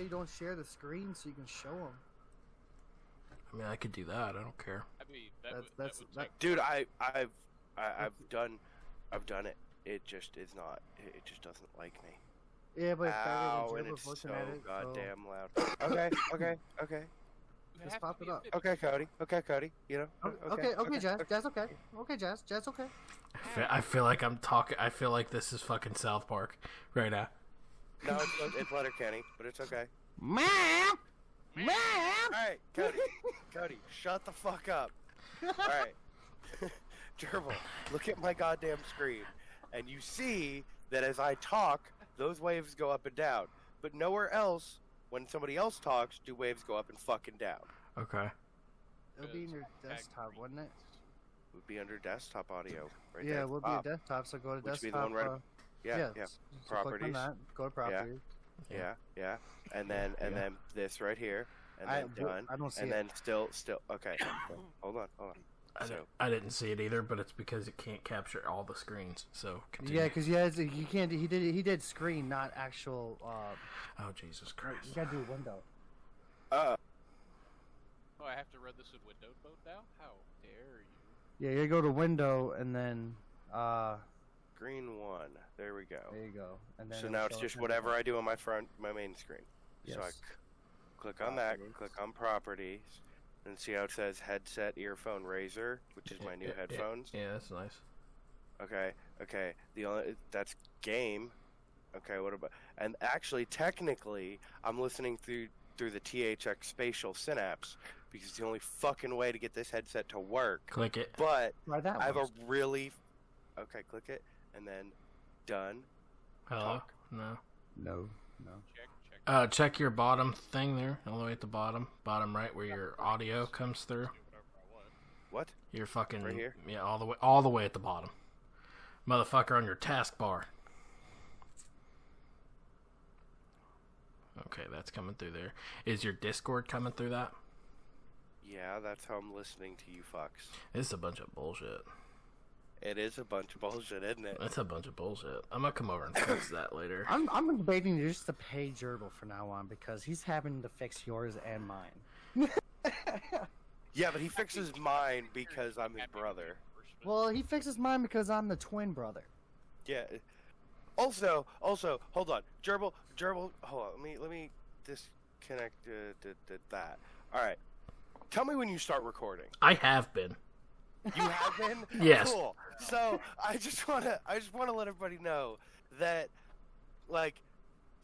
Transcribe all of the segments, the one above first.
you don't share the screen so you can show them? I mean, I could do that. I don't care. I mean, Dude, I've done it. It just is not. It just doesn't like me. Yeah, but Ow, and it's it's so looking at it. goddamn loud. Okay. Just pop it up. Okay, Cody. You know. Okay, Jazz. Jazz, okay. Okay, Jazz, okay. I feel like I'm talking. I feel like this is fucking South Park right now. No, it's Letterkenny, but it's okay. Ma'am! Alright, Cody, shut the fuck up. Alright. Gerbil, look at my goddamn screen. And you see that as I talk, those waves go up and down. But nowhere else, when somebody else talks, do waves go up and fucking down. Okay. It'll be in your desktop, wouldn't it? It would be under desktop audio. Right Yeah, there. it will be a desktop, so go to Which desktop. be the one right yeah. So Properties. click on that, go to properties. Yeah. And then this right here. And then done. I don't see and it. then still okay. Hold on. I didn't see it either, but it's because it can't capture all the screens. So continue. Yeah, because you can't. He did screen, not actual. Oh Jesus Christ! You gotta do window. Oh, I have to run this in windowed mode now? How dare you? Yeah, you go to window and then. Green one. There we go. There you go. And then So now it's just whatever I do on my main screen. Yes. So I click on that, click on properties, and see how it says headset earphone Razer, which is my new headphones. Yeah, that's nice. Okay. That's game. Okay, what about? And actually, technically, I'm listening through the THX Spatial Synapse because it's the only fucking way to get this headset to work. Click it. But Try that I have one. a really okay. Click it, and then done. Hello? Talk. No. Check. Check your bottom thing there, all the way at the bottom right where your audio comes through. What? You're fucking Right here? Yeah, all the way at the bottom, motherfucker, on your taskbar. Okay, that's coming through there. Is your Discord coming through that? Yeah, that's how I'm listening to you fucks. This is a bunch of bullshit. It is a bunch of bullshit, isn't it? That's a bunch of bullshit. I'm gonna come over and fix that later. I'm debating just to pay Gerbil from now on because he's having to fix yours and mine. Yeah, but he fixes mine because I'm his brother. Well, he fixes mine because I'm the twin brother. Yeah. Also, hold on, Gerbil, hold on. Let me disconnect that. All right. Tell me when you start recording. I have been. You have been? Yes. Cool. So I just wanna let everybody know that, like,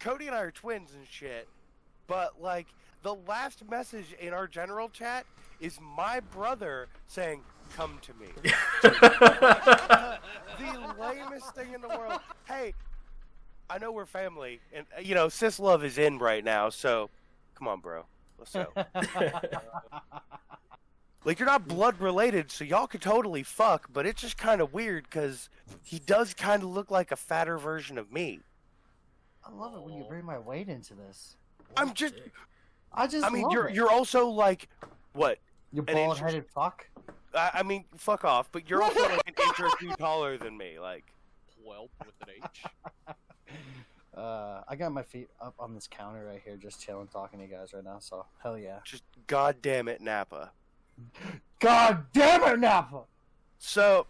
Cody and I are twins and shit, but like the last message in our general chat is my brother saying, "Come to me." The lamest thing in the world. Hey, I know we're family, and Sis Love is in right now, so come on, bro. Let's go. Like, you're not blood related, so y'all could totally fuck, but it's just kind of weird because he does kind of look like a fatter version of me. I love it when you bring my weight into this. I mean, love it. you're also like, what? You an inch- bald-headed fuck. I mean, fuck off, but you're also like an inch or two taller than me, like. Whelp with an H. I got my feet up on this counter right here, just chilling, talking to you guys right now. So hell yeah. Just goddamn it, Napa. God damn it, Napa! So,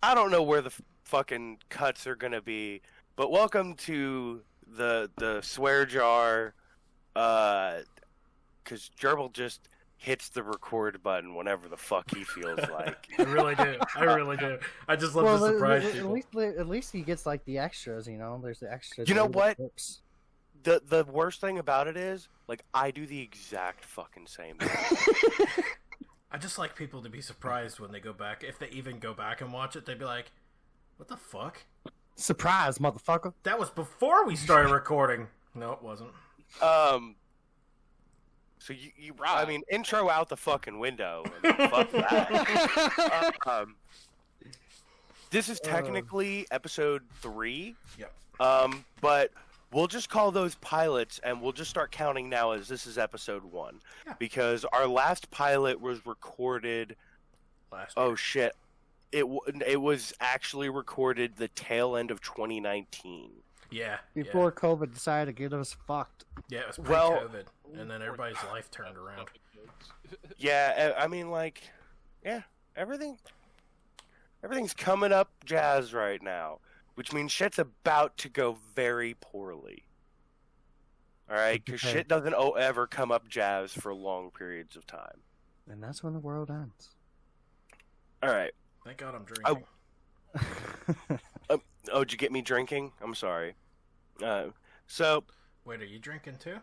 I don't know where the fucking cuts are gonna be, but welcome to the swear jar, because Gerbil just hits the record button whenever the fuck he feels like. I really do. I just love to surprise people. At least he gets like the extras, you know. There's the extras. You know what? Clips. The worst thing about it is, like, I do the exact fucking same thing. I just like people to be surprised when they go back. If they even go back and watch it, they'd be like, "What the fuck? Surprise, motherfucker!" That was before we started recording." No, it wasn't. So I mean, intro out the fucking window. And fuck that. This is technically episode 3. Yep. But we'll just call those pilots, and we'll just start counting now as this is episode 1. Yeah. Because our last pilot was recorded... Last year. Oh, shit. It was actually recorded the tail end of 2019. Yeah. Before COVID decided to get us fucked. Yeah, it was Well- pre-COVID, and then everybody's life turned around. Yeah, I mean, like, yeah, everything's coming up jazz right now, which means shit's about to go very poorly. All right, because Okay. shit doesn't ever come up jazz for long periods of time. And that's when the world ends. All right. Thank God I'm drinking. Oh, did you get me drinking? I'm sorry. So, Wait, are you drinking too?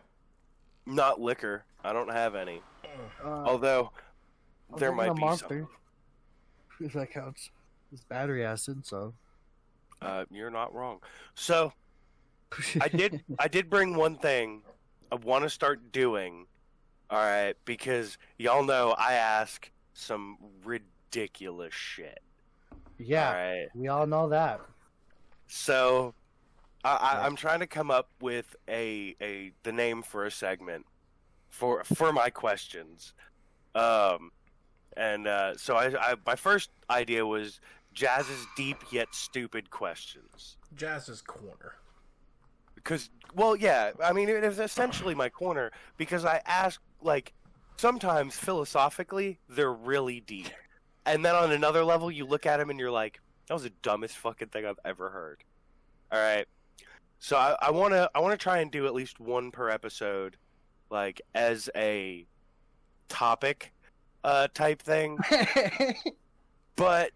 not liquor. I don't have any. Uh, Although, I'm there drinking might a be Monster, some. if that counts. It's battery acid, so. You're not wrong. So, I did bring one thing I want to start doing. All right, because y'all know I ask some ridiculous shit. Yeah, All right. we all know that. So, I'm trying to come up with the name for a segment for my questions. So my first idea was Jazz's deep yet stupid questions. Jazz's corner. Because, well, yeah, I mean, it is essentially my corner because I ask, like, sometimes philosophically, they're really deep. And then on another level, you look at them and you're like, that was the dumbest fucking thing I've ever heard. All right. So I want to try and do at least one per episode, like, as a topic type thing. But,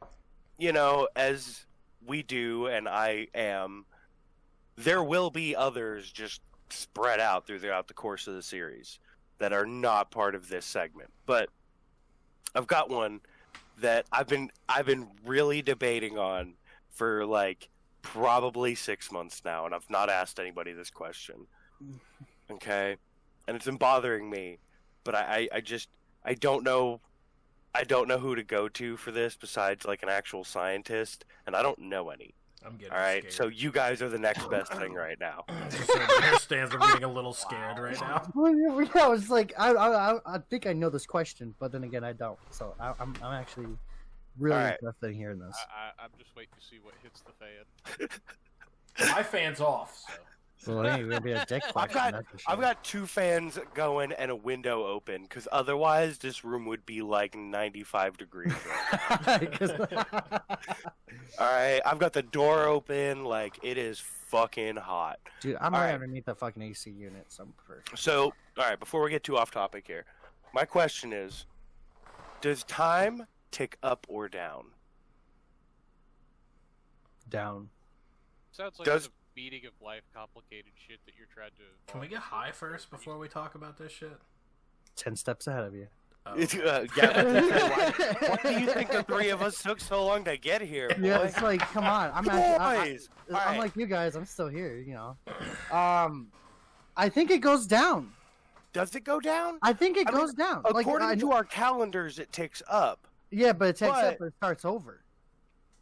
you know, as we do and I am, there will be others just spread out throughout the course of the series that are not part of this segment. But I've got one that I've been really debating on for like probably 6 months now, and I've not asked anybody this question. Okay? And it's been bothering me, but I don't know who to go to for this besides like an actual scientist, and I don't know any. I'm getting All right, scared. so you guys are the next best thing right now. So here stands. I'm getting a little scared right now. Well, yeah, it's like I think I know this question, but then again I don't. So I'm actually really Alright. interested in hearing this. I'm just waiting to see what hits the fan. My fan's off. So. Well, it ain't gonna be a dick question. that's for sure. I've got 2 fans going and a window open, because otherwise this room would be like 95 degrees. All right, I've got the door open, like it is fucking hot. Dude, I'm All right right. underneath the fucking AC unit, so I'm perfect. So, all right, before we get too off topic here, my question is, does time tick up or down? Down. Sounds like Does- the beating of life, complicated shit that you're trying to. Can we get high first before we talk about this shit? 10 steps ahead of you. Oh. Why do you think the 3 of us took so long to get here, boy? Yeah, it's like, come on. I'm actually, Boys! I'm Alright. like you guys. I'm still here, you know. I think it goes down. Does it go down? I think it I mean, goes down. According to our calendars, it ticks up. yeah, but it takes but- up or it starts over.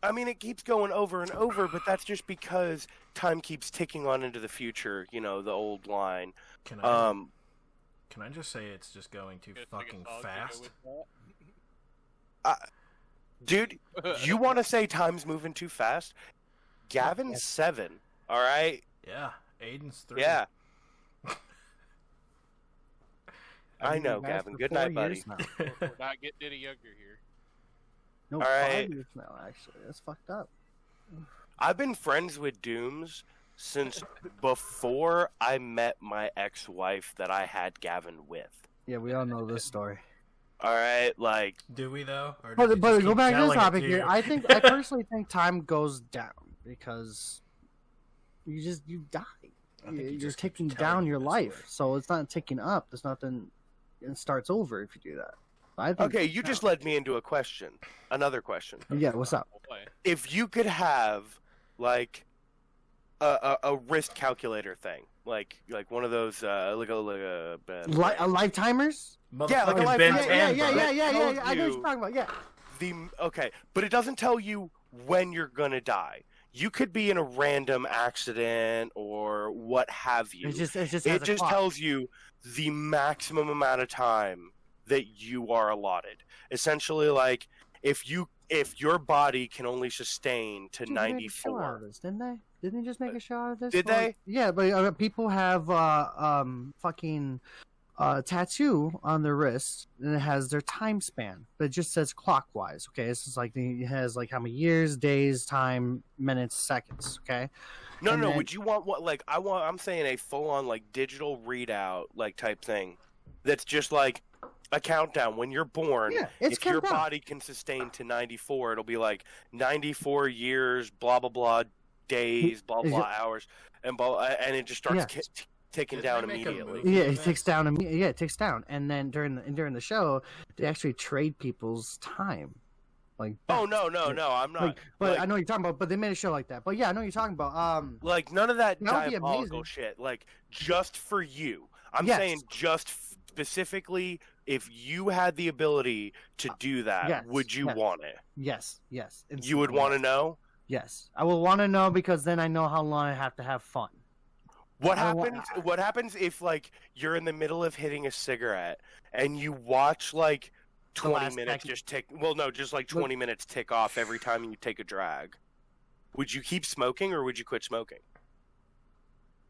I mean, it keeps going over and over, but that's just because time keeps ticking on into the future. You know, the old line. Can I? Um, Can I just say it's just going too Gonna take a fucking song to go fast? with dude, that? you want to say time's moving too fast? Gavin's 7. All right. Yeah, Aiden's 3. Yeah. I've I been know, with guys Gavin. for Good 4 night, buddy. years now. We're not getting any younger here. No, All 5 right. years now. Actually, that's fucked up. I've been friends with Dooms since before I met my ex-wife that I had Gavin with. Yeah, we all know this story. All right, like Do we though? Or But, did you but just go keep back to the telling it topic to here. you? I personally think time goes down because you die. I think he You're just keeps taking telling down you your this life, way. so it's not ticking up. There's nothing. It starts over if you do that. I think okay, you just led me into a question. Another question. Yeah, what's up? We'll play. If you could have like a wrist calculator thing, like one of those like a Lifetimers? Yeah, like a Motherfucking life- Ben Yeah, 10, yeah, bro. yeah, yeah, Told yeah. I know what you. you're talking about. Yeah. the okay, but it doesn't tell you when you're gonna die. You could be in a random accident or what have you. It just has It a just clock. tells you the maximum amount of time that you are allotted. Essentially, like if your body can only sustain to Dude, they made a show out 94. of this, didn't they? Didn't they just make a show out of this? Did they? Yeah, but people have fucking tattoo on their wrist, and it has their time span, but it just says clockwise. Okay, this is like it has like how many years, days, time, minutes, seconds. Okay. No, And no. then- Would you want what? Like, I'm saying a full-on like digital readout like type thing. That's just like a countdown when you're born. Yeah, it's if your countdown. body can sustain to 94, it'll be like 94 years, blah blah blah, days, blah Is blah hours, and it just starts Yes. ticking Didn't down they make a immediately. movie? Yeah, of it this? ticks down. Yeah, it ticks down, and then during the show, they actually trade people's time. Like, Oh back. no, I'm not. Like, but like- I know what you're talking about. But they made a show like that. But yeah, I know what you're talking about. Like none of that That would be diabolical amazing. shit. Like just for you. I'm Yes. saying just specifically if you had the ability to do that, Yes, would you yes. want it? Yes. You would want to know Yes, I will want to know because then I know how long I have to have fun. what I wa- happens. What happens if like you're in the middle of hitting a cigarette and you watch like 20 last minutes second. just tick. Well, no, just like 20 minutes tick off every time you take a drag. Would you keep smoking or would you quit smoking?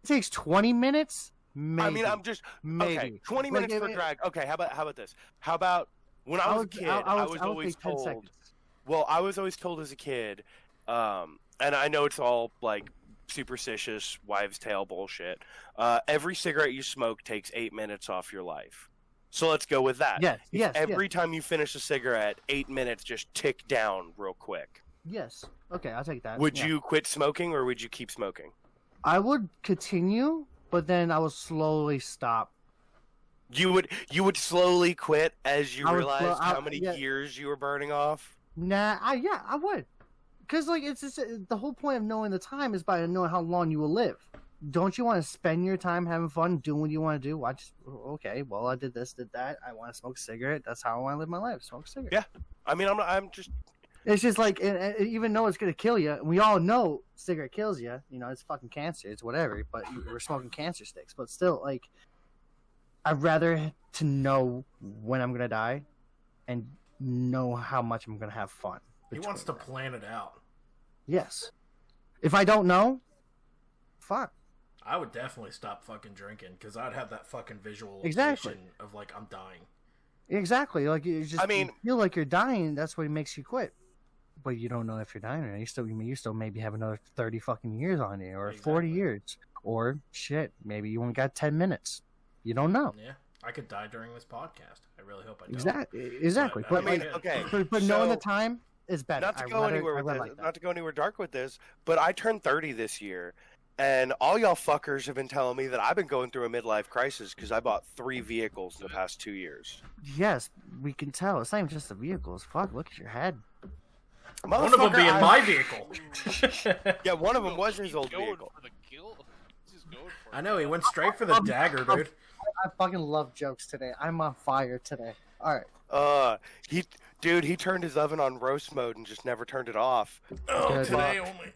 It takes 20 minutes. Maybe. I mean, I'm just maybe okay. 20 Like, minutes for it- drag. Okay, how about this? How about when I was a kid? I was would always say 10 told. seconds. Well, I was always told as a kid, and I know it's all like superstitious wives' tale bullshit. Every cigarette you smoke takes 8 minutes off your life. So let's go with that. Yes, If yes, Every time you finish a cigarette, 8 minutes just tick down real quick. yes. Okay, I'll take that. Would yeah. you quit smoking or would you keep smoking? I would continue, but then I would slowly stop. You would slowly quit as you I would realized slow- how many yeah. years you were burning off. Nah, I would. Because, like, it's just the whole point of knowing the time is by knowing how long you will live. Don't you want to spend your time having fun, doing what you want to do? Okay, well, I did this, did that. I want to smoke a cigarette. That's how I want to live my life. Smoke a cigarette. Yeah. I mean, I'm just It's just like, even though it's going to kill you, we all know cigarette kills you. You know, it's fucking cancer. It's whatever. But we're smoking cancer sticks. But still, like, I'd rather to know when I'm going to die and know how much I'm going to have fun. He between wants to that. plan it out. Yes. If I don't know, fuck. I would definitely stop fucking drinking because I'd have that fucking visualization Exactly. of like I'm dying. Exactly. Like, you just I mean- you feel like you're dying. That's what makes you quit. But you don't know if you're dying or not. You still maybe have another 30 fucking years on you or 40 Exactly. years. Or, shit, maybe you only got 10 minutes. You don't know. Yeah, I could die during this podcast. I really hope I don't. Exactly. I But, mean, like, okay. but knowing the so- time is better. Not to I'd go rather- anywhere I'd with rather this, like that. not to go anywhere dark with this, but I turned 30 this year, and all y'all fuckers have been telling me that I've been going through a midlife crisis because I bought 3 vehicles in the past 2 years. Yes, we can tell. It's not even just the vehicles. Fuck, look at your head. One of them Motherfucker, being my vehicle. Yeah, one of them was his He's old going vehicle. for the kill. He's just going for I it. know he went straight for the dagger, dude. I fucking love jokes today. I'm on fire today. All right. He turned his oven on roast mode and just never turned it off. Oh, Good today luck. only.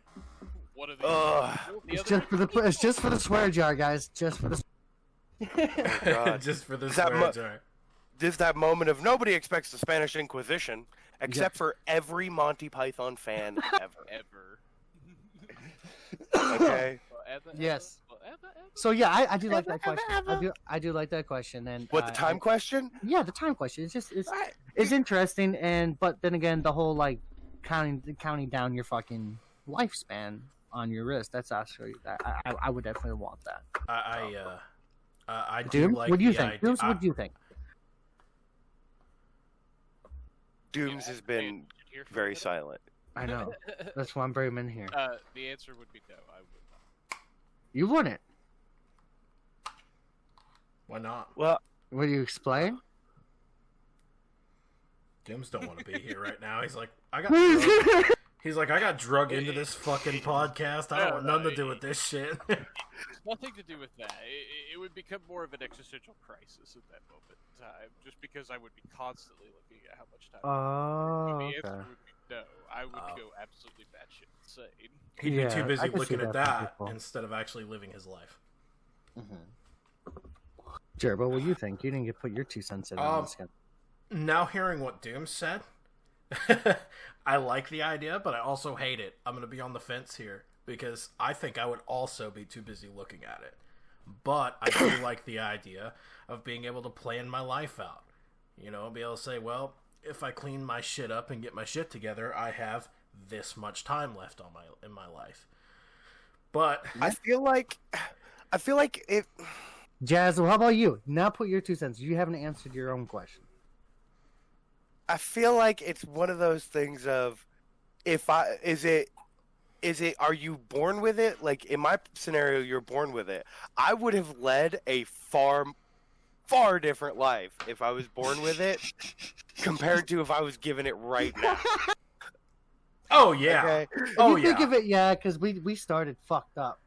What are the? Ugh. the It's other just for the it's just for the swear jar, guys. Just for the. Oh, God. Just for this Is that swear jar. There's that moment of nobody expects the Spanish Inquisition, except for every Monty Python fan ever. ever. Okay. Well, ever, Yes. Well, ever. So yeah, I do like that question. I do like that question. And What, the time question? Yeah, the time question. It's just I- it's interesting, and but then again, the whole like counting down your fucking lifespan on your wrist. That's actually I would definitely want that. I do Doom, like what do you the think? idea- Dooms, what do you think? Dooms has been Here for very a silent. I know. That's why I'm bringing him in here. The answer would be no. I would not. You wouldn't. Why not? Well, Will you explain? Dooms don't want to be here right now. He's like, I got drug into this fucking podcast. I don't want nothing to do with this shit. Nothing to do with that. It would become more of an existential crisis at that moment in time, just because I would be constantly looking at how much time. Oh, the okay. answer would be no. I would Oh. go absolutely batshit insane. He'd Yeah, be too I busy can see looking at that from that people. instead of actually living his life. Jerbo, what do you think? You didn't get put your 2 cents in on this. Guy. Now hearing what Doom said, I like the idea, but I also hate it. I'm gonna be on the fence here. because I think I would also be too busy looking at it. But I do like the idea of being able to plan my life out. You know, be able to say, well, if I clean my shit up and get my shit together, I have this much time left in my life. But I feel like it. Jazz, well, how about you? Now put your 2 cents. You haven't answered your own question. I feel like it's one of those things of, are you born with it? Like, in my scenario, you're born with it. I would have led a far different life if I was born with it compared to if I was given it right now. oh yeah, Okay? oh If you think yeah. of it, yeah, because we started fucked up.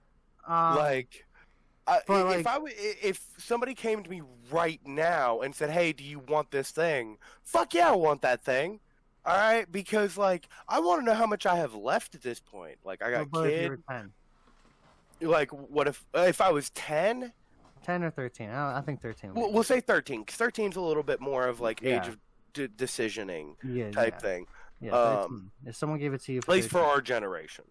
If somebody came to me right now and said, "Hey, do you want this thing?" Fuck yeah, I want that thing. All right, because like I want to know how much I have left at this point. Like I got what if you kid. were 10? Like what if I was 10? 10 or 13? I think 13. would be We'll say 13, because 13's a little bit more of like Yeah. age of decisioning yeah, type yeah. thing. Yeah, 13. If someone gave it to you, At least for 13, our generation.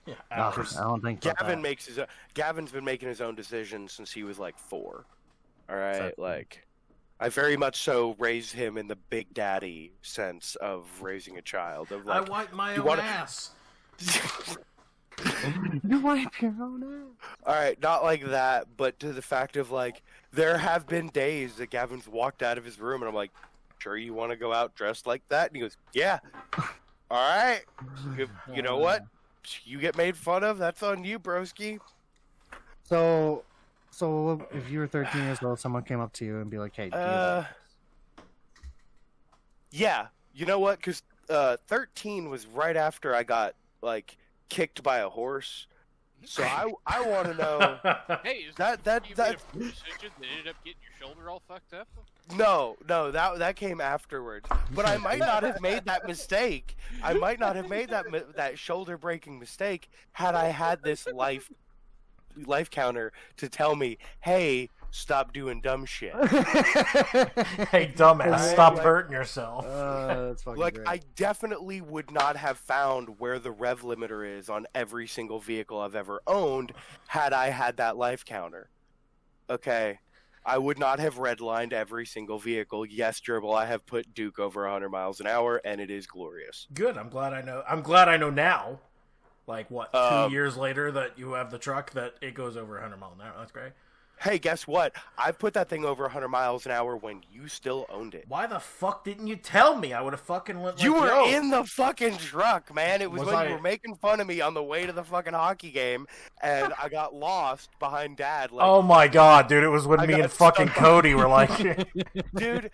Yeah, no, ours. I don't think about Gavin that. Gavin's been making his own decisions since he was like 4. All right, Exactly. like I very much so raised him in the big daddy sense of raising a child. Of I like, wipe my you own wanna- ass. You wipe your own ass. all right, not like that, but to the fact of like there have been days that Gavin's walked out of his room and I'm like, "Sure, you want to go out dressed like that?" And he goes, "Yeah." All right, you know what? You get made fun of. That's on you, broski. So if you were 13 years old, someone came up to you and be like, "Hey, do you want this?" Yeah, you know what? Because 13 was right after I got like kicked by a horse. So I want to know Hey, is that you that made a decision that ended up getting your shoulder all fucked up? no that came afterwards. But I might not have made that mistake. I might not have made that shoulder breaking mistake had I had this life counter to tell me, "Hey, stop doing dumb shit." Hey, dumbass, Right, stop like- hurting yourself. That's fucking Like, great. I definitely would not have found where the rev limiter is on every single vehicle I've ever owned had I had that life counter. Okay? I would not have redlined every single vehicle. Yes, Gerbil, I have put Duke over 100 miles an hour, and it is glorious. Good. I'm glad I know. I'm glad I know now. Like what? 2 years later, that you have the truck that it goes over 100 miles an hour. That's great. Hey, guess what? I put that thing over 100 miles an hour when you still owned it. Why the fuck didn't you tell me? I would have fucking went. Like, You were yo. in the fucking truck, man. It was Was when I- you were making fun of me on the way to the fucking hockey game, and I got lost behind Dad. Like, Oh my god, dude! It was when I me got and fucking stuck. Cody were like, dude,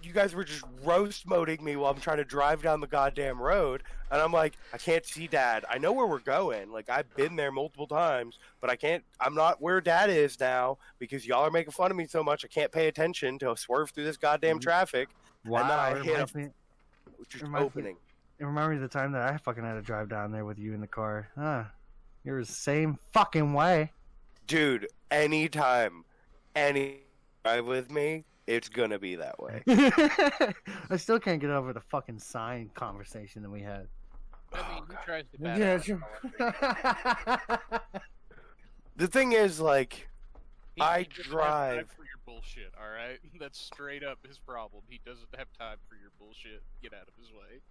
you guys were just roast moding me while I'm trying to drive down the goddamn road, and I'm like, I can't see Dad. I know where we're going. Like, I've been there multiple times, but I'm not where Dad is now because y'all are making fun of me so much. I can't pay attention to swerve through this goddamn traffic. wow, and then I it hit reminds me- Just reminds me- opening. It reminded me of the time that I fucking had to drive down there with you in the car. You're the same fucking way. Dude, anytime, drive with me, it's gonna be that way. I still can't get over the fucking sign conversation that we had. I mean, who tries to bat Yeah, out sure. The thing is, like, He I doesn't have drive. time for your bullshit. All right, that's straight up his problem. He doesn't have time for your bullshit. Get out of his way.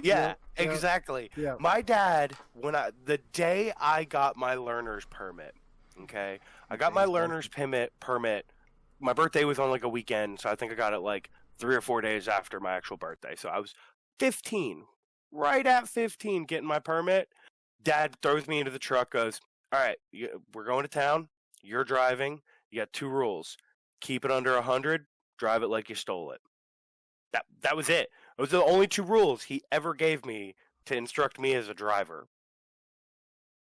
Yeah, Yeah. exactly. Yeah. My dad, the day I got my learner's permit, okay, I got my learner's permit. My birthday was on like a weekend, so I think I got it like 3 or 4 days after my actual birthday. So I was 15, right at 15, getting my permit. Dad throws me into the truck, goes, "All right, we're going to town. You're driving. You got 2 rules: keep it under 100, drive it like you stole it." That was it. Those are the only 2 rules he ever gave me to instruct me as a driver.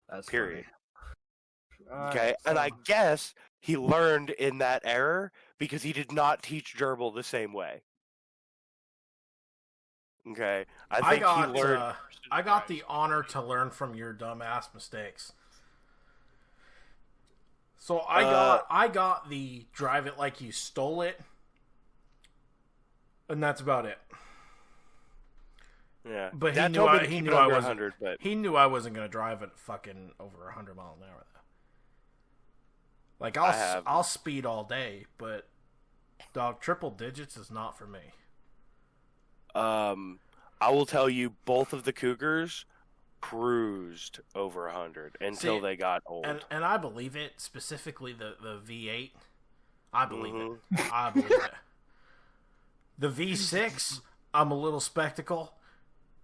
That's Period. funny. Okay, and I guess he learned in that error because he did not teach Gerbil the same way. Okay, I think he learned. I got the honor to learn from your dumbass mistakes. So I got the drive it like you stole it, and that's about it. Yeah, But Dad he knew told me I, to he keep knew it I under was 100, but he knew I wasn't gonna drive at fucking over 100 miles an hour though. Like I'll speed all day, but dog, triple digits is not for me. I will tell you, both of the Cougars cruised over 100 until they got old. And I believe it, specifically the V8. I believe it. Mhm. I believe it. The V6, I'm a little skeptical,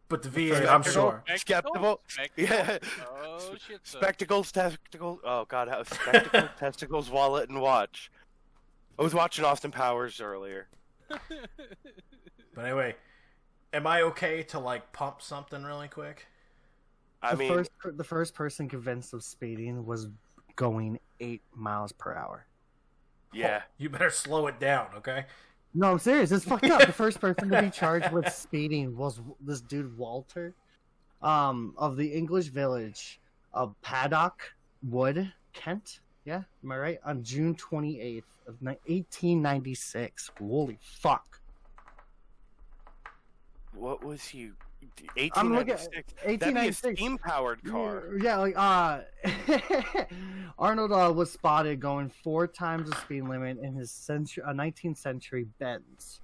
but the V8, I'm sure. Skeptical? Yeah. Oh shit. son. Spectacles, testicles. Oh god, how spectacles, testicles, wallet, and watch. I was watching Austin Powers earlier. But anyway, am I okay to like pump something really quick? The first person convinced of speeding was going 8 miles per hour. Yeah. Oh, you better slow it down, okay? No, I'm serious. It's fucked up. The first person to be charged with speeding was this dude Walter, of the English village of Paddock Wood, Kent. Yeah, am I right? On June 28th of 1896. Holy fuck! What was he? I'm looking 1896. at That'd be a 1896. steam-powered car. Yeah, like Arnold was spotted going 4 times the speed limit in his 19th century Benz.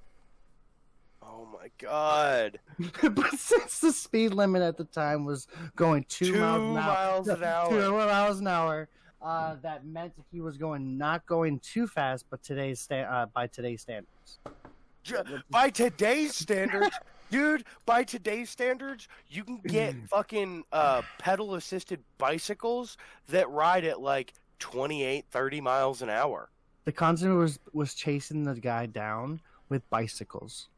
Oh my god. But since the speed limit at the time was going 2 miles an hour, 2 miles an hour, that meant he was not going too fast. But by today's standards, By today's standards, dude, by today's standards, you can get fucking pedal-assisted bicycles that ride at like 28, 30 miles an hour. the constable was chasing the guy down with bicycles.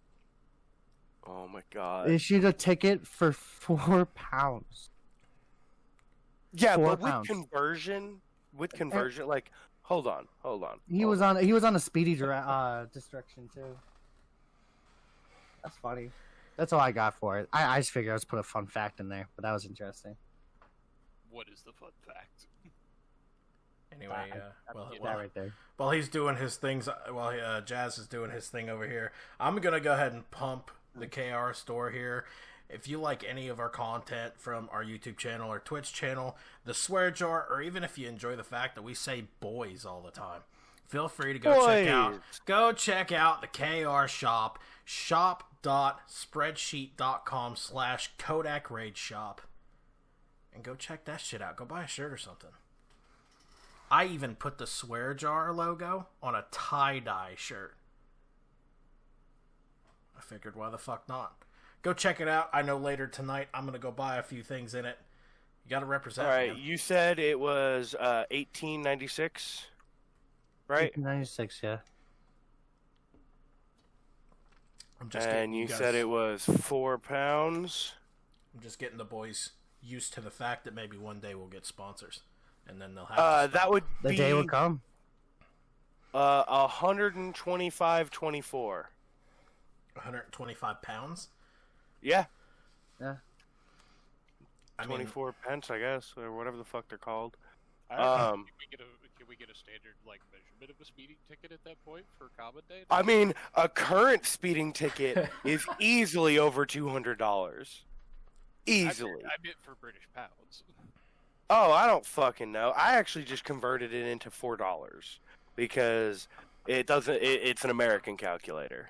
Oh my god. Issued a ticket for £4. Yeah, but £4. with conversion, like, hold on. He was on a speedy distraction too. That's funny. That's all I got for it. I just figured I was put a fun fact in there, but that was interesting. What is the fun fact? Anyway, That right there. while he's doing his things, while Jazz is doing his thing over here, I'm gonna go ahead and pump the KR store here. If you like any of our content from our YouTube channel or Twitch channel, the swear jar, or even if you enjoy the fact that we say boys all the time, feel free to go check out the KR shop, shop.spreadsheet.com/Kodak Rage Shop, and go check that shit out. Go buy a shirt or something. I even put the swear jar logo on a tie-dye shirt. I figured, why the fuck not? Go check it out. I know later tonight I'm going to go buy a few things in it. You got to represent. All right, man. you said it was 1896, right? 96, yeah. And you said it was £4. I'm just getting the boys used to the fact that maybe one day we'll get sponsors. And then they'll have That would The be day will come. 125.24. 125 pounds? Yeah, Yeah. I mean, 24 pence, I guess, or whatever the fuck they're called. Can we get a standard like measurement of a speeding ticket at that point for common day? I mean, a current speeding ticket is easily over $200. Easily. I meant for British pounds. Oh, I don't fucking know. I actually just converted it into $4 because it doesn't. It's an American calculator.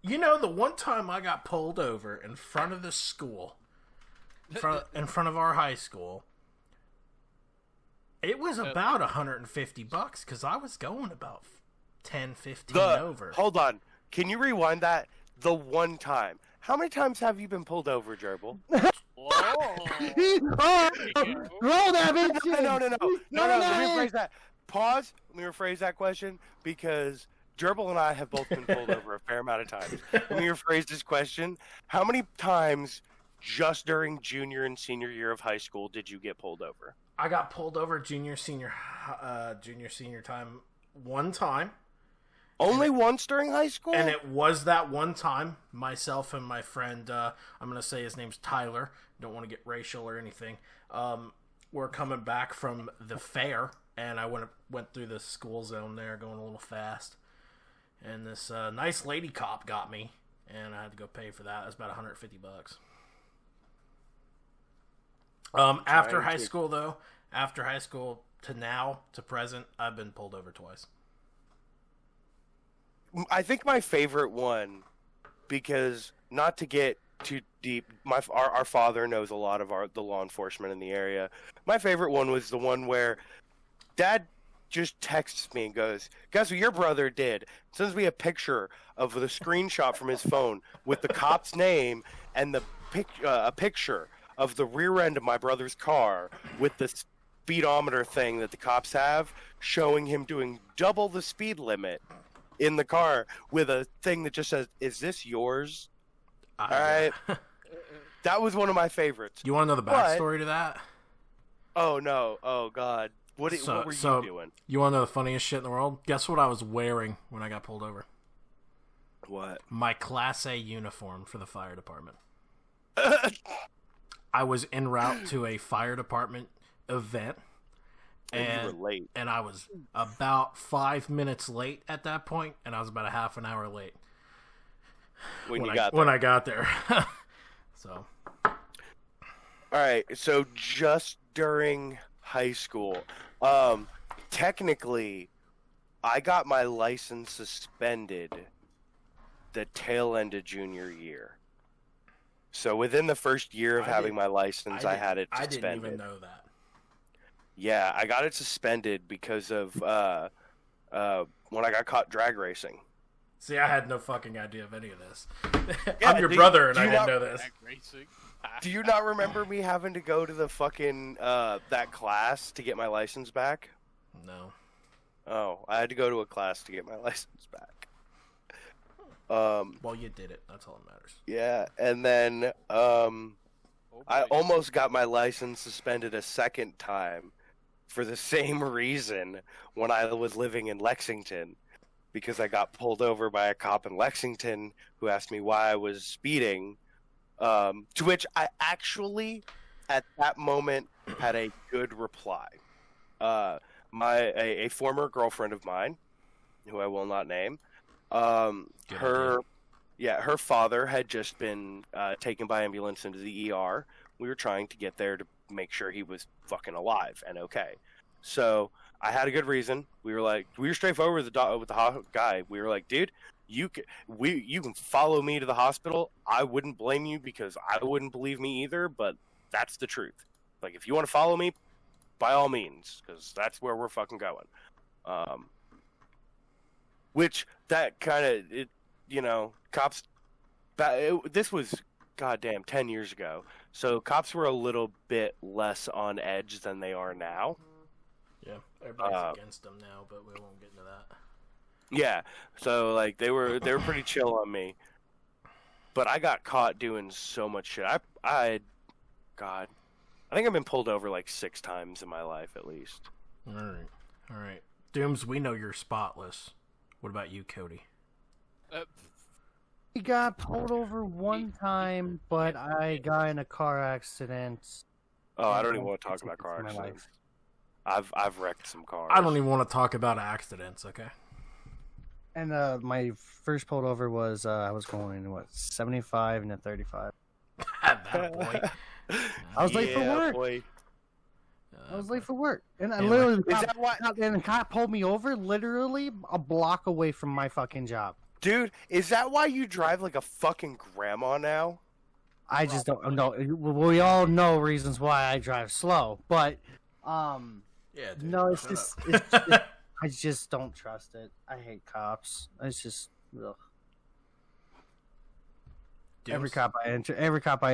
you know, the one time I got pulled over in front of the school, in front of our high school, it was about $150 because I was going about 10, 15 over. Hold on. Can you rewind that? The one time. How many times have you been pulled over, Gerbil? Whoa! Roll that bitch! No. Let me rephrase that. Pause. Let me rephrase that question because Gerbil and I have both been pulled over a fair amount of times. Let me rephrase this question. How many times just during junior and senior year of high school did you get pulled over? I got pulled over junior, senior time one time. Only once during high school? And it was that one time, myself and my friend, I'm going to say his name's Tyler, don't want to get racial or anything, we're coming back from the fair, and I went through the school zone there, going a little fast, and this nice lady cop got me, and I had to go pay for that. It was about $150. After high school, though, after high school to now to present, I've been pulled over twice. I think my favorite one, because not to get too deep, our father knows a lot of the law enforcement in the area. My favorite one was the one where Dad just texts me and goes, "Guess what your brother did?" Sends me a picture of the screenshot from his phone with the cop's name and a picture of the rear end of my brother's car with the speedometer thing that the cops have, showing him doing double the speed limit in the car with a thing that just says, "Is this yours?" All right. That was one of my favorites. You want to know the backstory to that? Oh, no. Oh, God. What were you doing? You want to know the funniest shit in the world? Guess what I was wearing when I got pulled over? What? My Class A uniform for the fire department. I was en route to a fire department event. And you were late. And I was about 5 minutes late at that point, and I was about a half an hour late when I got there. So, all right. So just during high school, technically, I got my license suspended the tail end of junior year. So within the first year of having my license, I had it suspended. I didn't even know that. Yeah, I got it suspended because of when I got caught drag racing. See, I had no fucking idea of any of this. Yeah, I'm your brother, and I didn't know this. Drag racing. Do you not remember me having to go to the fucking that class to get my license back? No. Oh, I had to go to a class to get my license back. Well, you did it. That's all that matters. Yeah, and then I almost got my license suspended a second time for the same reason when I was living in Lexington, because I got pulled over by a cop in Lexington who asked me why I was speeding, to which I actually, at that moment, had a good reply. A former girlfriend of mine, who I will not name, her father had just been taken by ambulance into the ER. We were trying to get there to make sure he was fucking alive and okay. So I had a good reason. We were straightforward with the guy. We were like, dude, you can follow me to the hospital. I wouldn't blame you because I wouldn't believe me either, but that's the truth. Like, if you want to follow me, by all means, because that's where we're fucking going. Which that kind of, cops. This was goddamn 10 years ago, so cops were a little bit less on edge than they are now. Yeah, everybody's against them now, but we won't get into that. Yeah, so like they were pretty chill on me, but I got caught doing so much shit. I think I've been pulled over like 6 times in my life at least. All right, Dooms. We know you're spotless. What about you, Cody? He got pulled over one time, but I got in a car accident. Oh, I don't even want to talk about car accidents. I've wrecked some cars. I don't even want to talk about accidents, okay? And my first pulled over was I was going 75 and a 35. That boy. I was late for work. Boy. I was late for work, and I Anyway. literally Is that why? and the cop pulled me over literally a block away from my fucking job. Dude, is that why you drive like a fucking grandma now? I just don't know. We all know reasons why I drive slow, but Yeah, dude, no, it's shut just, up. I just don't trust it. I hate cops. It's just ugh. Every cop I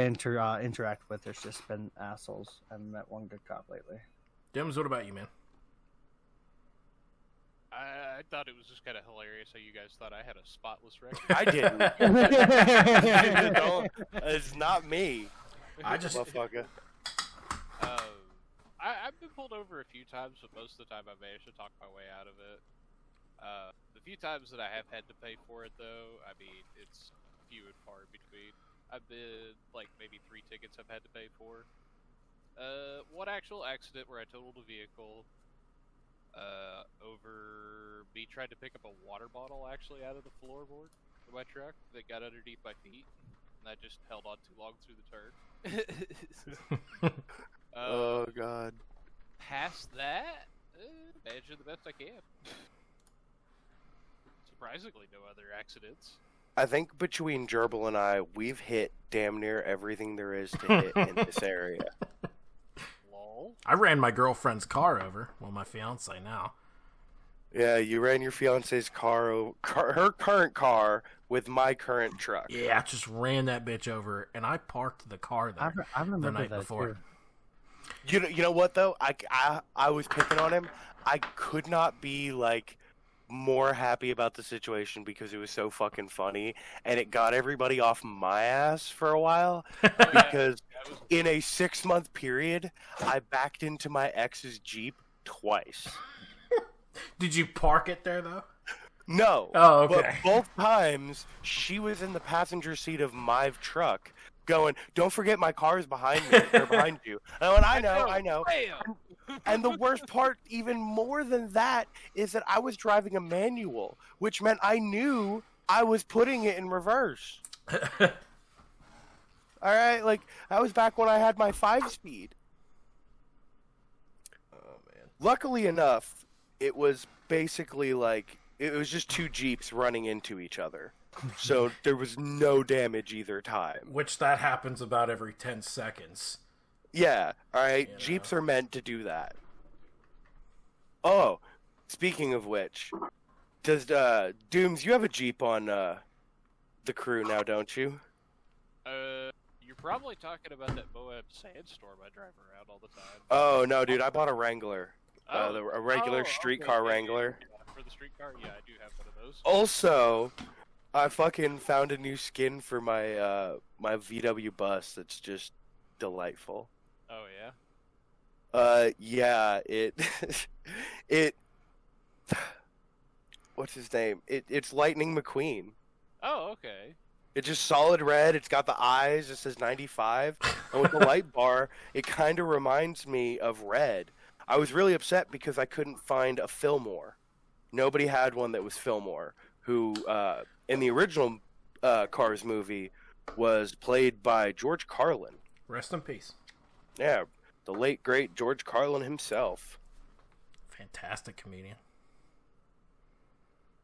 interact with has just been assholes. I haven't met one good cop lately. Dims, what about you, man? I thought it was just kind of hilarious how you guys thought I had a spotless record. I didn't. Don't- it's not me. I just Motherfucker. I've been pulled over a few times, but most of the time I managed to talk my way out of it. The few times that I have had to pay for it, though, I mean, it's few and far between. I've been, like, maybe 3 tickets I've had to pay for. One actual accident where I totaled a vehicle over me trying to pick up a water bottle, actually, out of the floorboard. in my truck that got underneath my feet, and I just held on too long through the turn. Oh god. Past that, managing the best I can. Surprisingly, no other accidents. I think between Gerbil and I, we've hit damn near everything there is to hit in this area. Lol. I ran my girlfriend's car over. Well, my fiance now. Yeah, you ran your fiance's car, her current car, with my current truck. Yeah, I just ran that bitch over, and I parked the car there I the remember night that before. too. You know what though? I was picking on him. I could not be like more happy about the situation because it was so fucking funny, and it got everybody off my ass for a while. Because in a 6-month period, I backed into my ex's Jeep twice. Did you park it there, though? No. Oh, okay. But both times, she was in the passenger seat of my truck, going, "Don't forget my car's behind me. They're behind you." And I went, I know. Bam! And the worst part, even more than that, is that I was driving a manual, which meant I knew I was putting it in reverse. All right, like I was back when I had my 5-speed. Oh, man. Luckily enough, it was basically like it was just 2 Jeeps running into each other, so there was no damage either time. Which that happens about every 10 seconds. Yeah, all right. You know. Jeeps are meant to do that. Oh, speaking of which, does Dooms, you have a Jeep on the crew now, don't you? You're probably talking about that Moab Sandstorm I drive around all the time. Oh no, dude, I bought a Wrangler, Oh. a regular streetcar okay, Wrangler. Yeah, for the streetcar, yeah, I do have one of those. Also, I fucking found a new skin for my my VW bus that's just delightful. Oh yeah. Yeah, it what's his name? It's Lightning McQueen. Oh, okay. It's just solid red. It's got the eyes. It says 95. And with the light bar, it kind of reminds me of Red. I was really upset because I couldn't find a Fillmore. Nobody had one that was Fillmore, who in the original Cars movie was played by George Carlin. Rest in peace. Yeah, the late, great George Carlin himself. Fantastic comedian.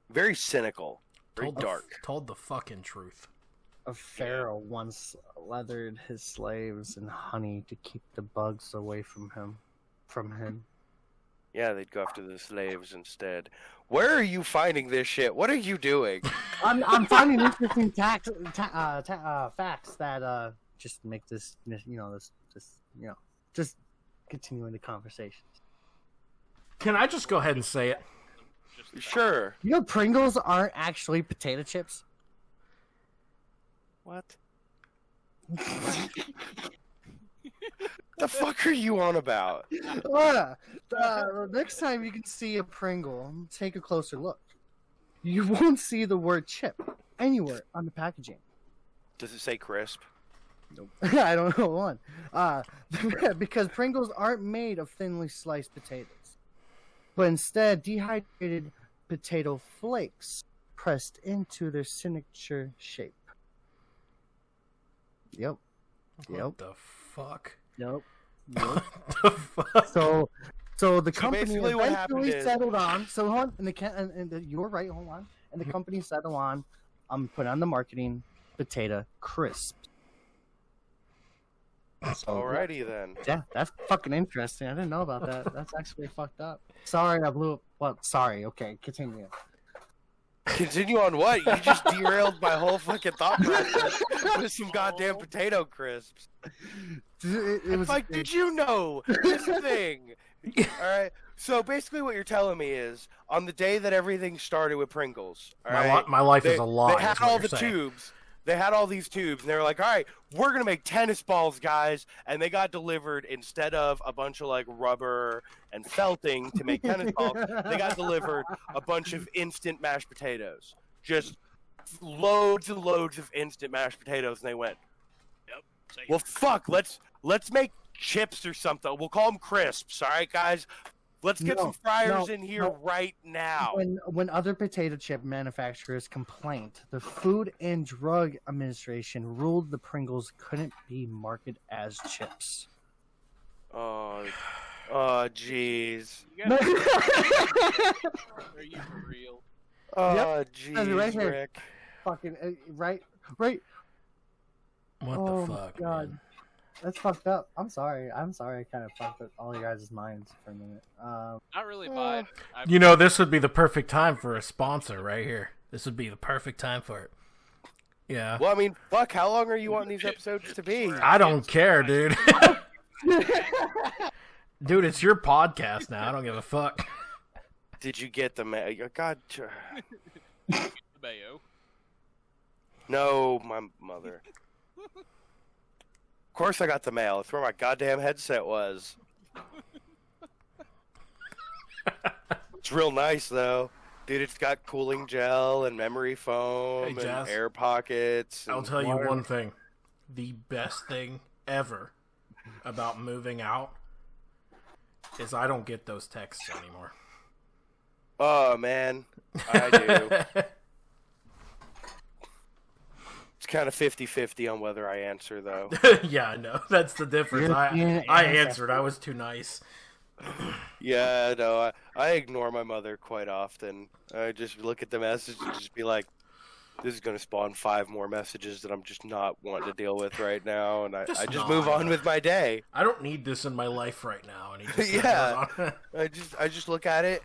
Very cynical. Very dark. Told the fucking truth. A pharaoh once leathered his slaves in honey to keep the bugs away from him. Yeah, they'd go after the slaves instead. Where are you finding this shit? What are you doing? I'm finding interesting facts that just make this just continuing the conversation. Can I just go ahead and say it? Sure. You know, Pringles aren't actually potato chips. What? The fuck are you on about? Next time you can see a Pringle, take a closer look. You won't see the word chip anywhere on the packaging. Does it say crisp? Nope. I don't know one. Because Pringles aren't made of thinly sliced potatoes, but instead dehydrated potato flakes pressed into their signature shape. Yep. What the fuck? Yep. What the fuck? So the company basically what happened eventually is- settled on. So hold on, and you were right. Hold on, and the company settled on. Put on the marketing potato crisp. So, Alrighty then. yeah, that's fucking interesting. I didn't know about that. That's actually fucked up. Sorry, I blew up. Well, sorry. Okay, continue. Continue on what? You just derailed my whole fucking thought process with some goddamn potato crisps. It was Like, did you know this thing? Alright, so basically what you're telling me is, on the day that everything started with Pringles, alright, My life is a lie. They had is what all you're the saying. tubes. They had all these tubes, and they were like, all right, we're going to make tennis balls, guys. And they got delivered, instead of a bunch of, like, rubber and felting to make tennis balls, they got delivered a bunch of instant mashed potatoes. Just loads and loads of instant mashed potatoes. And they went, well, fuck, let's make chips or something. We'll call them crisps, all right, guys? Let's get No, some fryers no, in here no. right now. When other potato chip manufacturers complained, the Food and Drug Administration ruled the Pringles couldn't be marketed as chips. Oh, jeez. You gotta, are you for real? Oh, That's right jeez, here. Rick. Fucking right. What Oh the my fuck, God. man? That's fucked up. I'm sorry. I kind of fucked up all your guys' minds for a minute. Not really mine. You know, this would be the perfect time for a sponsor right here. This would be the perfect time for it. Yeah. Well, I mean, fuck, how long are you wanting these episodes to be? I don't care, dude. Dude, it's your podcast now. I don't give a fuck. Did you get the God, The mayo. no, my mother. Of course I got the mail. It's where my goddamn headset was. It's real nice, though. Dude, it's got cooling gel and memory foam Hey, and Jazz. air pockets. I'll and tell you water. one thing. The best thing ever about moving out is I don't get those texts anymore. Oh, man. I do. It's kind of 50-50 on whether I answer, though. Yeah, I know. That's the difference. European I ancestry. answered. I was too nice. Yeah, no, I ignore my mother quite often. I just look at the message and just be like, this is going to spawn 5 more messages that I'm just not wanting to deal with right now, and I Just just not. move on with my day. I don't need this in my life right now. And he just Yeah. goes on. I just look at it,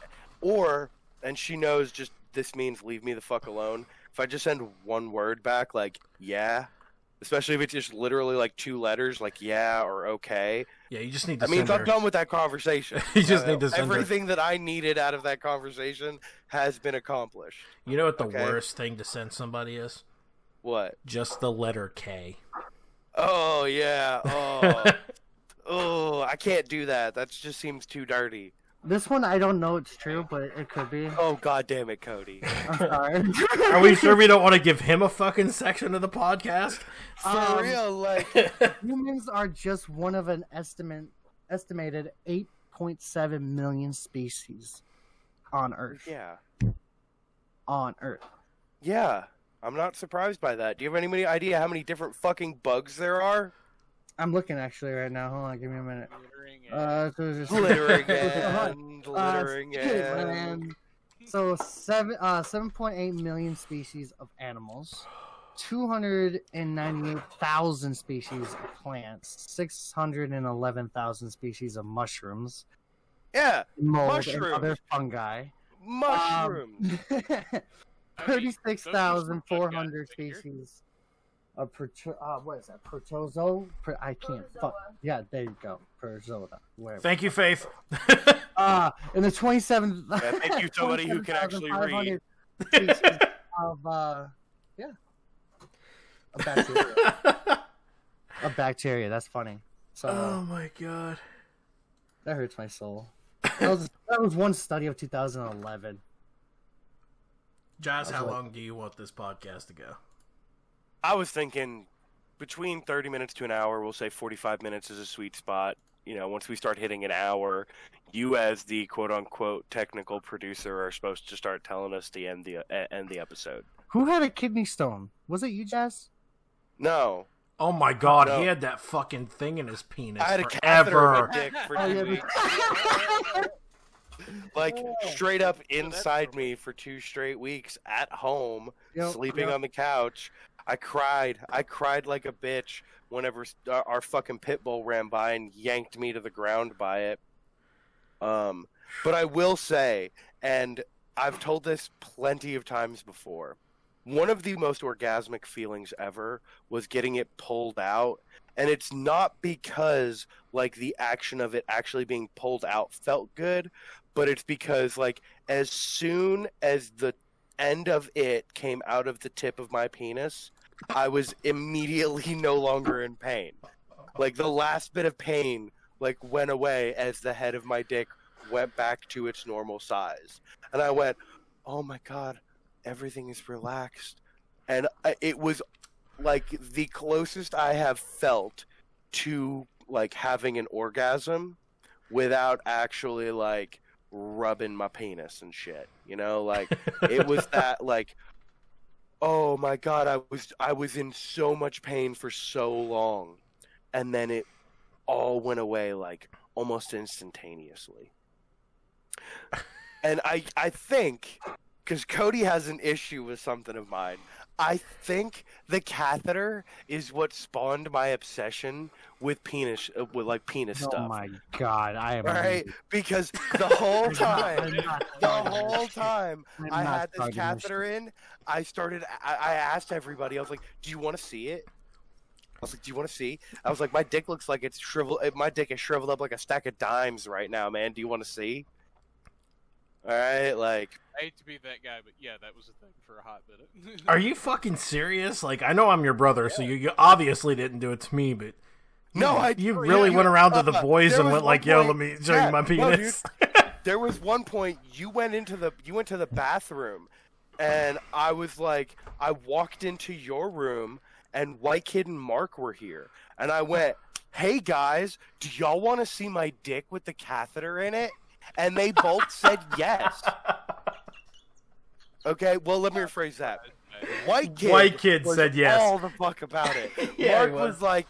and she knows just this means leave me the fuck alone. If I just send one word back, like, yeah, especially if it's just literally like 2 letters, like, yeah or okay, Yeah, you just need to that means send I'm her. done with that conversation. You just need to send her. Everything that I needed out of that conversation has been accomplished. You know what the Okay. worst thing to send somebody is? What? Just the letter K. Oh, yeah. Oh, oh, I can't do that. That just seems too dirty. This one, I don't know it's true, but it could be. Oh, god damn it, Cody. I'm sorry. Are we sure we don't want to give him a fucking section of the podcast? For real, like, Humans are just one of an estimated 8.7 million species on Earth. yeah. On Earth. Yeah. I'm not surprised by that. Do you have any idea how many different fucking bugs there are? I'm looking actually right now. Hold on, give me a minute. Glittering Glittering and glittering and... and so 7.8 million species of animals, 298,000 species of plants, 611,000 species of mushrooms, Yeah, mold, Mushrooms. and other fungi. mushrooms. 36,400 Figure. species of what is that? Protozoa? I can't. Fuck. Yeah, there you go. Protozoa. Whatever. Thank you, Faith. In the 27th. Yeah, thank you, somebody who can actually read. 27,500 species of a bacteria. A bacteria. That's funny. So Oh my god. that hurts my soul. That was one study of 2011. Jazz, how what- long do you want this podcast to go? I was thinking between 30 minutes to an hour, we'll say 45 minutes is a sweet spot. You know, once we start hitting an hour, you as the quote-unquote technical producer are supposed to start telling us to end the episode. Who had a kidney stone? Was it you, Jazz? No. Oh my god, No. he had that fucking thing in his penis I had a catheter in forever. my dick for Oh, 2 yeah, weeks. Like, straight up inside me for 2 straight weeks at home, Yep, sleeping yep. on the couch. I cried like a bitch whenever our fucking pit bull ran by and yanked me to the ground by it. But I will say, and I've told this plenty of times before, one of the most orgasmic feelings ever was getting it pulled out. And it's not because, like, the action of it actually being pulled out felt good, but it's because, like, as soon as the end of it came out of the tip of my penis, I was immediately no longer in pain. Like, the last bit of pain, like, went away as the head of my dick went back to its normal size. And I went, oh my god, everything is relaxed. And it was, like, the closest I have felt to, like, having an orgasm without actually, like, rubbing my penis and shit. You know, like it was that like, oh my god, I was in so much pain for so long, and then it all went away like almost instantaneously. And I think, because Cody has an issue with something of mine, I think the catheter is what spawned my obsession with penis, with like penis Oh stuff. my god, I am Right? Because the whole time, I had this catheter in, I asked everybody, I was like, do you want to see it? I was like, do you want to see? I was like, my dick looks like it's shriveled. My dick is shriveled up like a stack of dimes right now, man. Do you want to see? All right, like. I hate to be that guy, but yeah, that was a thing for a hot minute. Are you fucking serious? Like, I know I'm your brother, so you obviously didn't do it to me, but No, you really went around to the boys there and was went one like, "Yo, point- let me show you my no, penis." There was one point you went to the bathroom, and I was like, I walked into your room, and White Kid and Mark were here, and I went, "Hey guys, do y'all want to see my dick with the catheter in it?" And they both said yes. Okay, well, let me rephrase that. White Kid was said yes. all the fuck about it. Yeah, Mark he was was. like,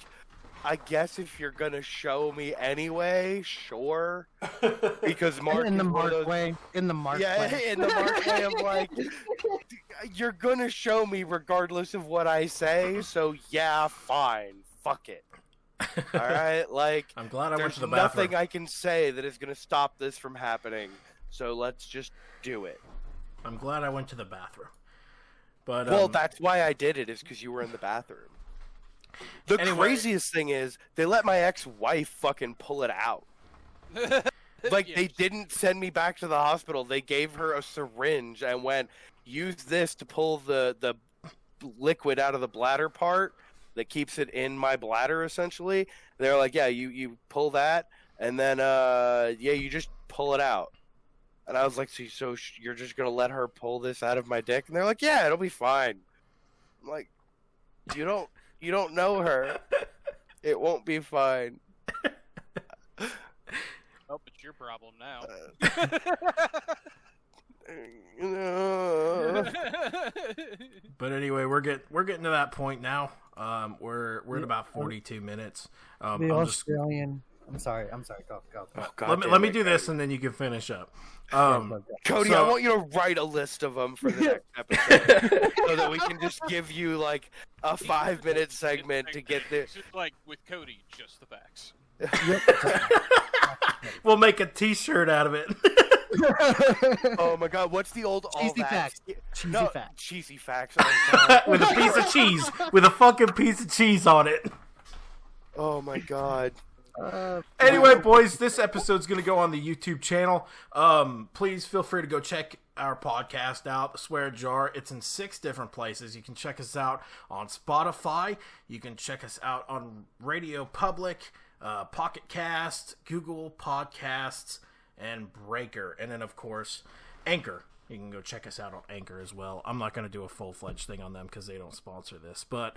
I guess if you're gonna show me anyway, sure. Because Mark in the is one of Mark those- way. In the Mark yeah, way. in the Mark way of like, you're gonna show me regardless of what I say, so yeah, fine, fuck it. All right, like, I'm glad I went there's to the bathroom. nothing I can say that is gonna stop this from happening. So let's just do it. I'm glad I went to the bathroom. But Well, that's why I did it, is because you were in the bathroom. The Anyway. craziest thing is, they let my ex-wife fucking pull it out. Like, Yeah, they didn't send me back to the hospital. They gave her a syringe and went, use this to pull the liquid out of the bladder part that keeps it in my bladder, essentially. They're like, yeah, you pull that, and then, yeah, you just pull it out. And I was like, so you're just going to let her pull this out of my dick? And they're like, yeah, it'll be fine. I'm like, you don't know her. It won't be fine. Oh, it's your problem now. But anyway, we're getting to that point now. We're at about 42 minutes. The I'm just Australian. I'm sorry. Go. Oh, God let me damn it, do this Cody. and then you can finish up. Cody, so- I want you to write a list of them for the next episode, so that we can just give you like a 5-minute segment to get there. It's just like with Cody, just the facts. We'll make a T-shirt out of it. Oh my God, what's the old all Cheesy that? facts. Cheesy No, facts. cheesy facts. Oh, God. With a piece of cheese, with a fucking piece of cheese on it. Oh my God. Anyway, boys, this episode's going to go on the YouTube channel. Please feel free to go check our podcast out, The Swear Jar. It's in 6 different places. You can check us out on Spotify. You can check us out on Radio Public, Pocket Cast, Google Podcasts, and Breaker. And then, of course, Anchor. You can go check us out on Anchor as well. I'm not going to do a full-fledged thing on them because they don't sponsor this. But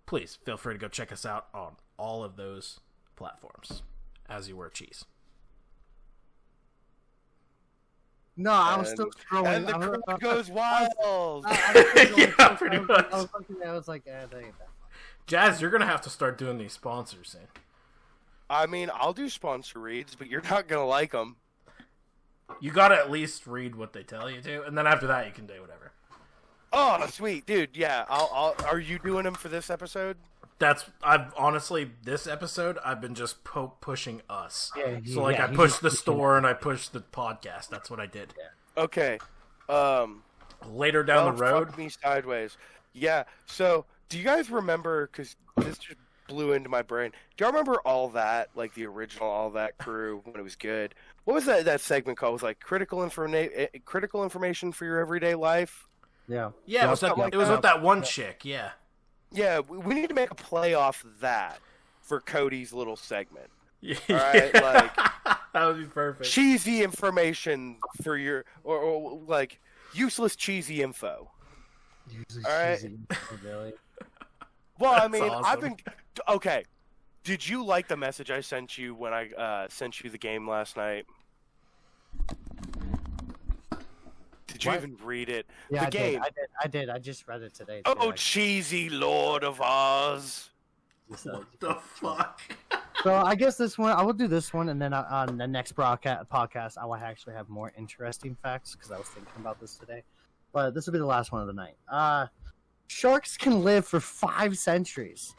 please feel free to go check us out on all of those platforms as you wear cheese. No, I'm still scrolling. And the I'm- crowd goes wild. Yeah, pretty much. I was like, that ain't that fun. Jazz, you're gonna have to start doing these sponsors soon. I mean, I'll do sponsor reads, but you're not gonna like them. You gotta at least read what they tell you to, and then after that you can do whatever. Oh, sweet, dude. Yeah, I'll. Are you doing them for this episode? I've honestly, this episode, I've been just pushing us. Yeah, So like, I pushed the store and I pushed the podcast. That's what I did. Okay. Later down Don't the road, fuck me sideways. Yeah. So, do you guys remember? Because this just blew into my brain. Do y'all remember All That, like the original All That crew when it was good? What was that segment called? It was like critical information for your everyday life. Yeah. yeah, it was, something like it was that. with that one chick. Yeah, Yeah, we need to make a play off that for Cody's little segment. yeah. All right, like that would be perfect. cheesy information for your or like useless cheesy info. Usually All right. cheesy, really. Well, I That's mean, awesome. I've been okay. Did you like the message I sent you when I sent you the game last night? Did you What? even read it? Yeah, The I game. did. I did. I just read it today. Oh, too. cheesy Lord of Oz. What the fuck? So I guess this one, I will do this one, and then on the next podcast, I will actually have more interesting facts because I was thinking about this today. But this will be the last one of the night. Sharks can live for 5 centuries.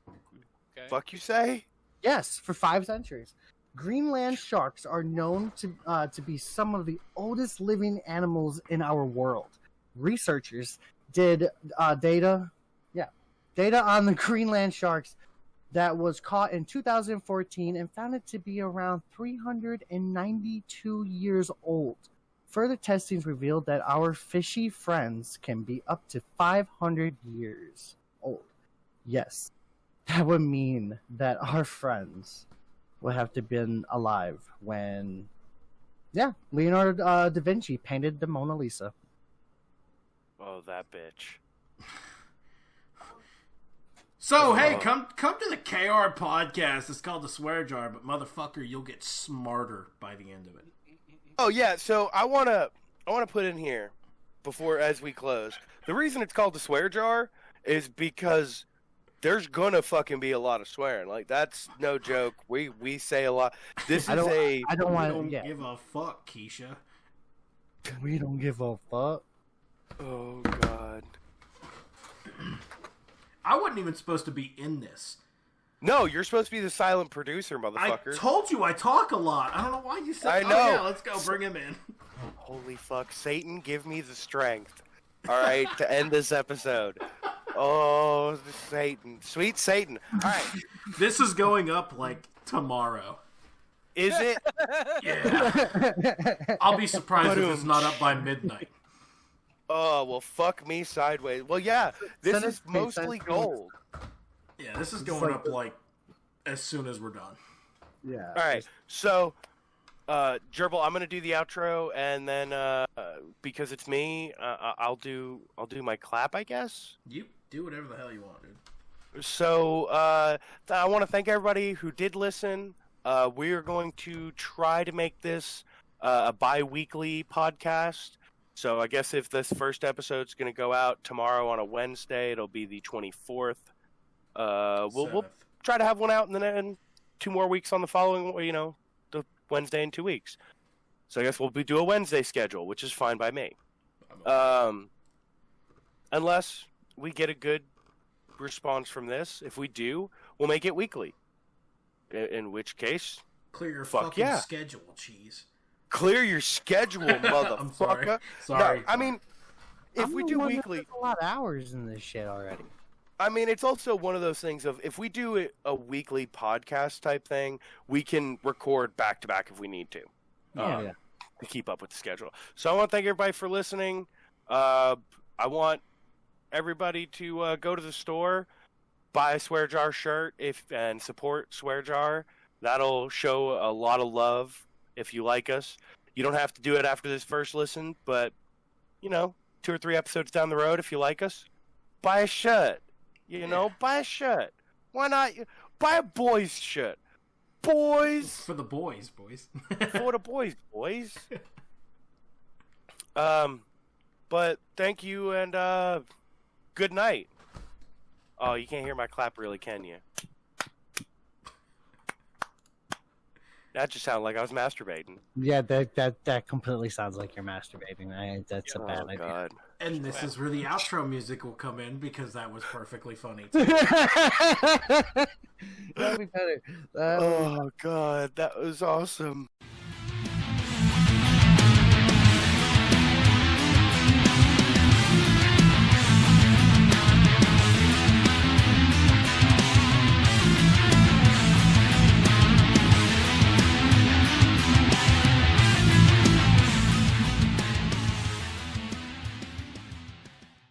Okay. Fuck you say? Yes, for 5 centuries. Greenland sharks are known to be some of the oldest living animals in our world. Researchers did data on the Greenland sharks that was caught in 2014 and found it to be around 392 years old. Further testings revealed that our fishy friends can be up to 500 years old. Yes, that would mean that our friends would have to been alive when, Leonardo da Vinci painted the Mona Lisa. Oh, that bitch. So hey, come to the KR podcast. It's called the Swear Jar, but motherfucker, you'll get smarter by the end of it. Oh yeah, so I wanna put in here before as we close. The reason it's called the swear jar is because there's gonna fucking be a lot of swearing. Like that's no joke. We say a lot. This I is don't We want don't to. give a fuck, Keisha. We don't give a fuck. Oh god. I wasn't even supposed to be in this. No, you're supposed to be the silent producer, I motherfucker. told you I talk a lot. I don't know why you said. I Oh, know. yeah, let's go. Bring him in. Holy fuck, Satan, give me the strength. All right, to end this episode. Oh, Satan, sweet Satan. All right, This is going up like tomorrow. is it? Yeah. I'll be surprised if it's not up by midnight. Oh well, fuck me sideways. Well, yeah, this Send is us- mostly send us- gold. Yeah, this is going up like as soon as we're done. Yeah. All right, so, Gerbil, I'm gonna do the outro, and then because it's me, I'll do my clap, I guess. You do whatever the hell you want, dude. So I want to thank everybody who did listen. We are going to try to make this a bi-weekly podcast. So I guess if this first episode's going to go out tomorrow on a Wednesday, it'll be the 24th. We'll Seventh. try to have one out in 2 more weeks on the following, the Wednesday in 2 weeks. So I guess we'll do a Wednesday schedule, which is fine by me. Unless we get a good response from this. If we do, we'll make it weekly. In which case, Clear your Fuck fucking yeah. schedule, cheese. clear your schedule, motherfucker. I'm sorry. No, Sorry. I mean, if I'm we the do one that weekly, puts a lot of hours in this shit already. I mean, it's also one of those things of if we do a weekly podcast type thing, we can record back to back if we need to. Yeah. To keep up with the schedule. So I want to thank everybody for listening. I want everybody to go to the store, buy a Swear Jar shirt and support Swear Jar. That'll show a lot of love if you like us. You don't have to do it after this first listen, but 2 or 3 episodes down the road, if you like us, buy a shirt. Buy a shirt. Why not? Buy a boys shirt. Boys. For the boys. For the boys. But thank you and good night. Oh, you can't hear my clap really, can you? That just sounded like I was masturbating. Yeah, that completely sounds like you're masturbating. That's a bad Oh, idea. God. And this is where the outro music will come in because that was perfectly funny. Too. That'd be better. Oh, God. That was awesome.